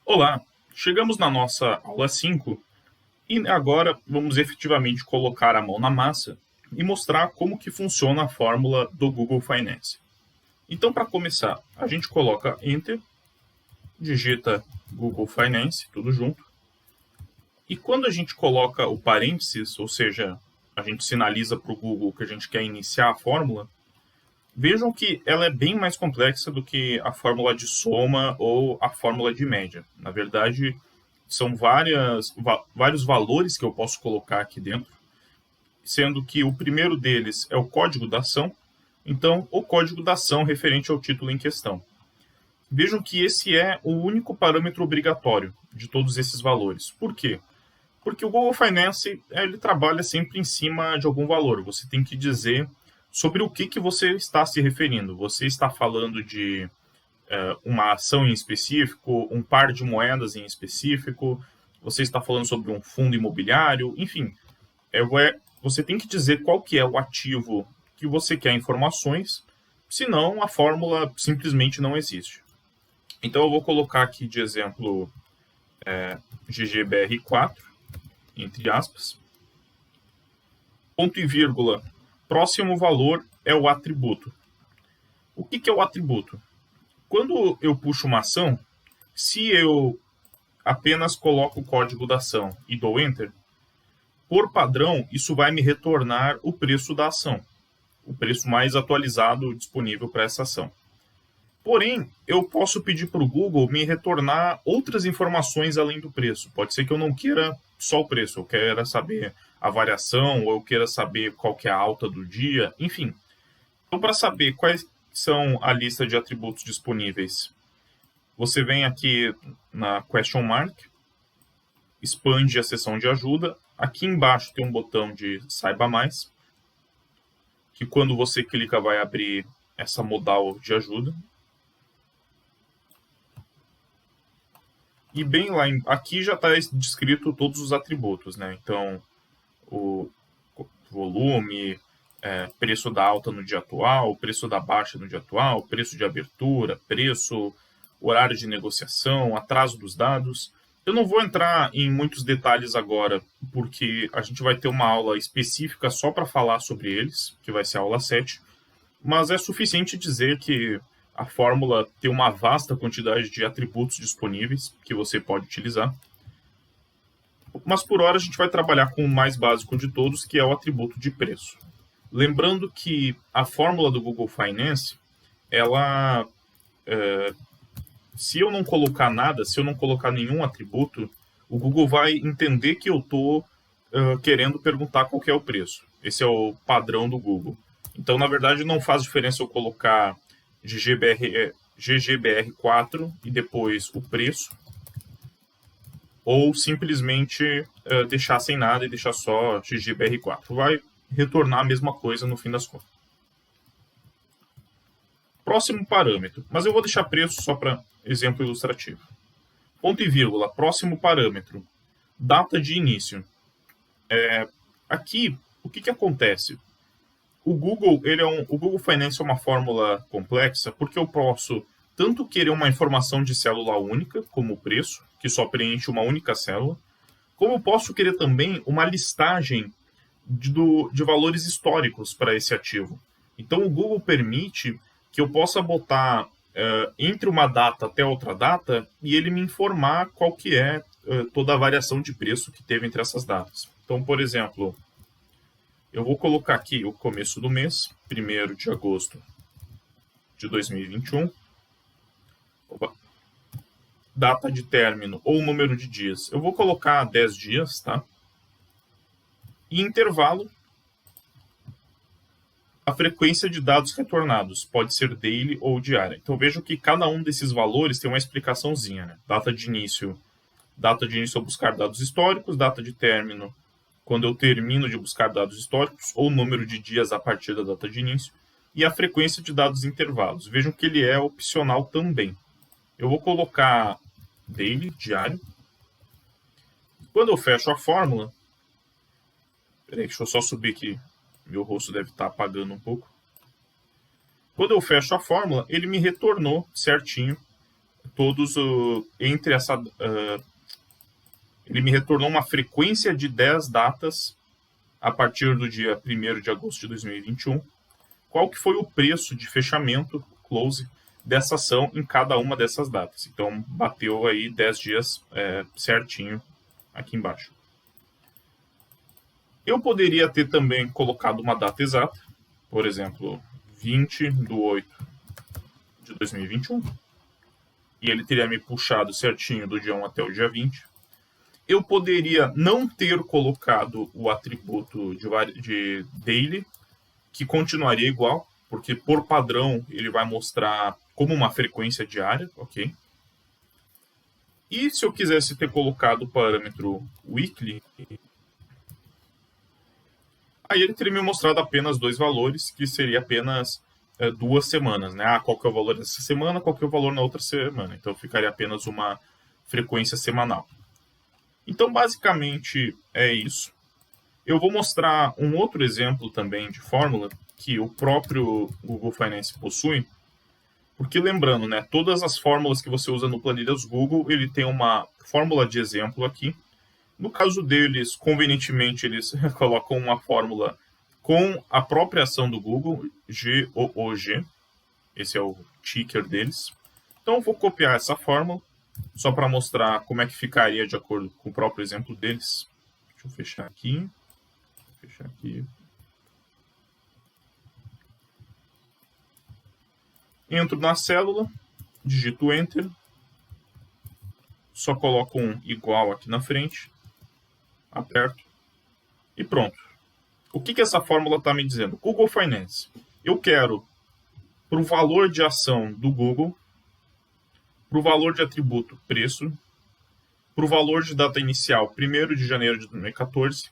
Olá, chegamos na nossa aula 5 e agora vamos efetivamente colocar a mão na massa e mostrar como que funciona a fórmula do Google Finance. Então, para começar, a gente coloca Enter, digita Google Finance, tudo junto, e quando a gente coloca o parênteses, ou seja, a gente sinaliza para o Google que a gente quer iniciar a fórmula, vejam que ela é bem mais complexa do que a fórmula de soma ou a fórmula de média. Na verdade, são vários valores que eu posso colocar aqui dentro, sendo que o primeiro deles é o código da ação, então o código da ação referente ao título em questão. Vejam que esse é o único parâmetro obrigatório de todos esses valores. Por quê? Porque o Google Finance ele trabalha sempre em cima de algum valor. Você tem que dizer sobre o que você está se referindo. Você está falando de uma ação em específico, um par de moedas em específico, você está falando sobre um fundo imobiliário, enfim. Você tem que dizer qual que é o ativo que você quer informações, senão a fórmula simplesmente não existe. Então eu vou colocar aqui de exemplo GGBR4, entre aspas, ponto e vírgula, próximo valor é o atributo. O que é o atributo? Quando eu puxo uma ação, se eu apenas coloco o código da ação e dou Enter, por padrão, isso vai me retornar o preço da ação, o preço mais atualizado disponível para essa ação. Porém, eu posso pedir para o Google me retornar outras informações além do preço. Pode ser que eu não queira só o preço, eu queira saber a variação, ou eu queira saber qual que é a alta do dia, enfim. Então, para saber quais são a lista de atributos disponíveis, você vem aqui na question mark, expande a seção de ajuda. Aqui embaixo tem um botão de saiba mais, que quando você clica vai abrir essa modal de ajuda. E bem lá, aqui já está descrito todos os atributos, né? Então, o volume, preço da alta no dia atual, preço da baixa no dia atual, preço de abertura, preço, horário de negociação, atraso dos dados. Eu não vou entrar em muitos detalhes agora, porque a gente vai ter uma aula específica só para falar sobre eles, que vai ser a aula 7, mas é suficiente dizer que a fórmula tem uma vasta quantidade de atributos disponíveis que você pode utilizar. Mas por hora a gente vai trabalhar com o mais básico de todos, que é o atributo de preço. Lembrando que a fórmula do Google Finance, ela, se eu não colocar nada, se eu não colocar nenhum atributo, o Google vai entender que eu estou querendo perguntar qual que é o preço. Esse é o padrão do Google. Então, na verdade, não faz diferença eu colocar GGBR4 e depois o preço, ou simplesmente deixar sem nada e deixar só GGBR4. Vai retornar a mesma coisa no fim das contas. Próximo parâmetro, mas eu vou deixar preço só para exemplo ilustrativo. Ponto e vírgula, próximo parâmetro, data de início. Aqui, o que acontece? O Google Finance é uma fórmula complexa porque eu posso tanto querer uma informação de célula única, como o preço, que só preenche uma única célula, como eu posso querer também uma listagem de valores históricos para esse ativo. Então, o Google permite que eu possa botar entre uma data até outra data e ele me informar qual que é toda a variação de preço que teve entre essas datas. Então, por exemplo, eu vou colocar aqui o começo do mês, 1º de agosto de 2021. Opa. Data de término ou número de dias. Eu vou colocar 10 dias, tá? E intervalo, a frequência de dados retornados. Pode ser daily ou diária. Então vejo que cada um desses valores tem uma explicaçãozinha, né? Data de início eu buscar dados históricos, data de término quando eu termino de buscar dados históricos, ou número de dias a partir da data de início, e a frequência de dados intervalos. Vejam que ele é opcional também. Eu vou colocar daily, diário. Quando eu fecho a fórmula, peraí, deixa eu só subir aqui, meu rosto deve estar apagando um pouco. Quando eu fecho a fórmula, ele me retornou certinho todos entre essa... ele me retornou uma frequência de 10 datas a partir do dia 1º de agosto de 2021. Qual que foi o preço de fechamento, close, dessa ação em cada uma dessas datas. Então, bateu aí 10 dias certinho aqui embaixo. Eu poderia ter também colocado uma data exata, por exemplo, 20/8/2021, e ele teria me puxado certinho do dia 1 até o dia 20. Eu poderia não ter colocado o atributo de daily, que continuaria igual, porque por padrão ele vai mostrar como uma frequência diária, ok? E se eu quisesse ter colocado o parâmetro weekly, aí ele teria me mostrado apenas 2 valores, que seria apenas 2 semanas, né? Qual que é o valor dessa semana, qual que é o valor na outra semana. Então ficaria apenas uma frequência semanal. Então basicamente é isso. Eu vou mostrar um outro exemplo também de fórmula que o próprio Google Finance possui, porque lembrando, né, todas as fórmulas que você usa no Planilhas Google, ele tem uma fórmula de exemplo aqui. No caso deles, convenientemente, eles colocam uma fórmula com a própria ação do Google, GOOG. Esse é o ticker deles. Então, eu vou copiar essa fórmula, só para mostrar como é que ficaria de acordo com o próprio exemplo deles. Deixa eu fechar aqui. Entro na célula, digito Enter, só coloco um igual aqui na frente, aperto e pronto. O que essa fórmula está me dizendo? Google Finance. Eu quero, para o valor de ação do Google, para o valor de atributo preço, para o valor de data inicial 1º de janeiro de 2014,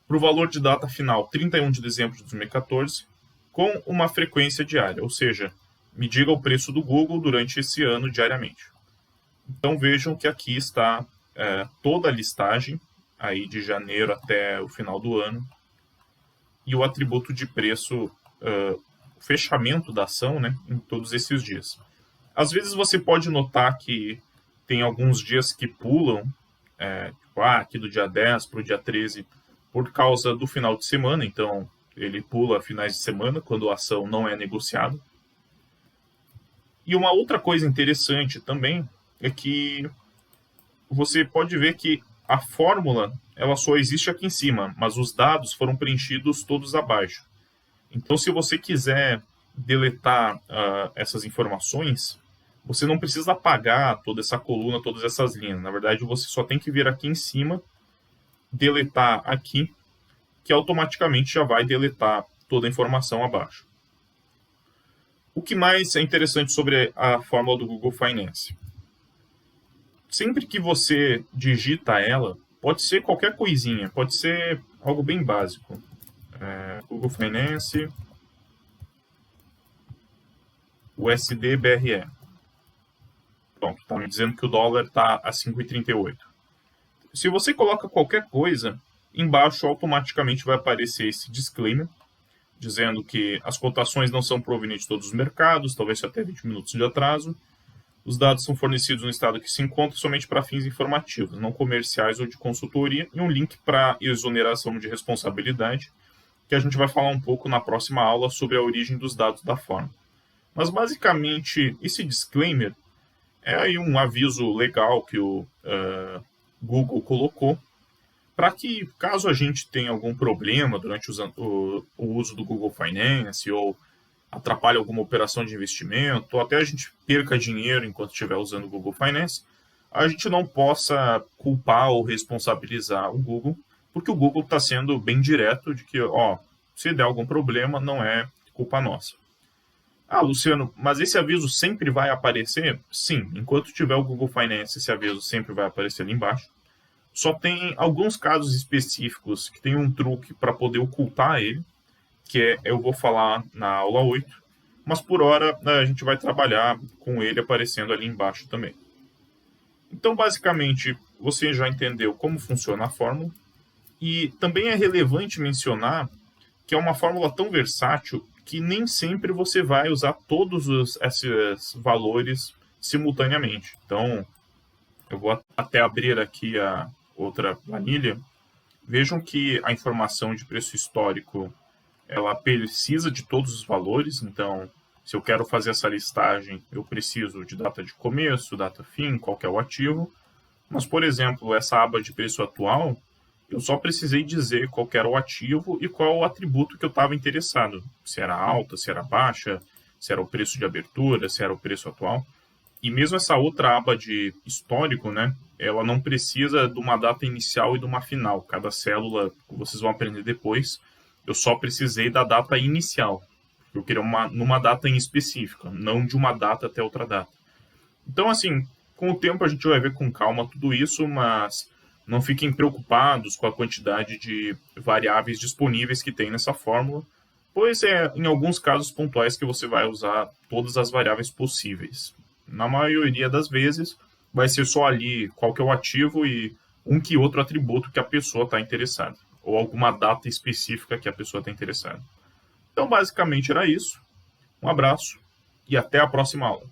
para o valor de data final 31 de dezembro de 2014, com uma frequência diária, ou seja, me diga o preço do Google durante esse ano diariamente. Então vejam que aqui está toda a listagem, aí de janeiro até o final do ano, e o atributo de preço, o fechamento da ação, né, em todos esses dias. Às vezes você pode notar que tem alguns dias que pulam, aqui do dia 10 para o dia 13, por causa do final de semana, então ele pula finais de semana, quando a ação não é negociada. E uma outra coisa interessante também é que você pode ver que a fórmula ela só existe aqui em cima, mas os dados foram preenchidos todos abaixo. Então, se você quiser deletar essas informações, você não precisa apagar toda essa coluna, todas essas linhas. Na verdade, você só tem que vir aqui em cima, deletar aqui, que automaticamente já vai deletar toda a informação abaixo. O que mais é interessante sobre a fórmula do Google Finance? Sempre que você digita ela, pode ser qualquer coisinha, pode ser algo bem básico. Google Finance, USD BRE. Pronto, está me dizendo que o dólar está a 5,38. Se você coloca qualquer coisa, embaixo automaticamente vai aparecer esse disclaimer, dizendo que as cotações não são provenientes de todos os mercados, talvez até 20 minutos de atraso. Os dados são fornecidos no estado que se encontra somente para fins informativos, não comerciais ou de consultoria, e um link para exoneração de responsabilidade, que a gente vai falar um pouco na próxima aula sobre a origem dos dados da forma. Mas basicamente esse disclaimer é aí um aviso legal que o Google colocou, para que, caso a gente tenha algum problema durante o uso do Google Finance, ou atrapalhe alguma operação de investimento, ou até a gente perca dinheiro enquanto estiver usando o Google Finance, a gente não possa culpar ou responsabilizar o Google, porque o Google está sendo bem direto de que, se der algum problema, não é culpa nossa. Luciano, mas esse aviso sempre vai aparecer? Sim, enquanto tiver o Google Finance, esse aviso sempre vai aparecer ali embaixo. Só tem alguns casos específicos que tem um truque para poder ocultar ele, que eu vou falar na aula 8, mas por hora a gente vai trabalhar com ele aparecendo ali embaixo também. Então, basicamente, você já entendeu como funciona a fórmula, e também é relevante mencionar que é uma fórmula tão versátil que nem sempre você vai usar todos esses valores simultaneamente. Então, eu vou até abrir aqui a outra planilha. Vejam que a informação de preço histórico, ela precisa de todos os valores. Então, se eu quero fazer essa listagem, eu preciso de data de começo, data fim, qual que é o ativo. Mas, por exemplo, essa aba de preço atual, eu só precisei dizer qual que era o ativo e qual o atributo que eu estava interessado. Se era alta, se era baixa, se era o preço de abertura, se era o preço atual. E mesmo essa outra aba de histórico, né, ela não precisa de uma data inicial e de uma final. Cada célula, vocês vão aprender depois, eu só precisei da data inicial. Eu queria numa data em específica, não de uma data até outra data. Então, assim, com o tempo a gente vai ver com calma tudo isso, mas não fiquem preocupados com a quantidade de variáveis disponíveis que tem nessa fórmula, pois é em alguns casos pontuais que você vai usar todas as variáveis possíveis. Na maioria das vezes, vai ser só ali qual que é o ativo e um que outro atributo que a pessoa está interessada, ou alguma data específica que a pessoa está interessada. Então, basicamente era isso. Um abraço e até a próxima aula.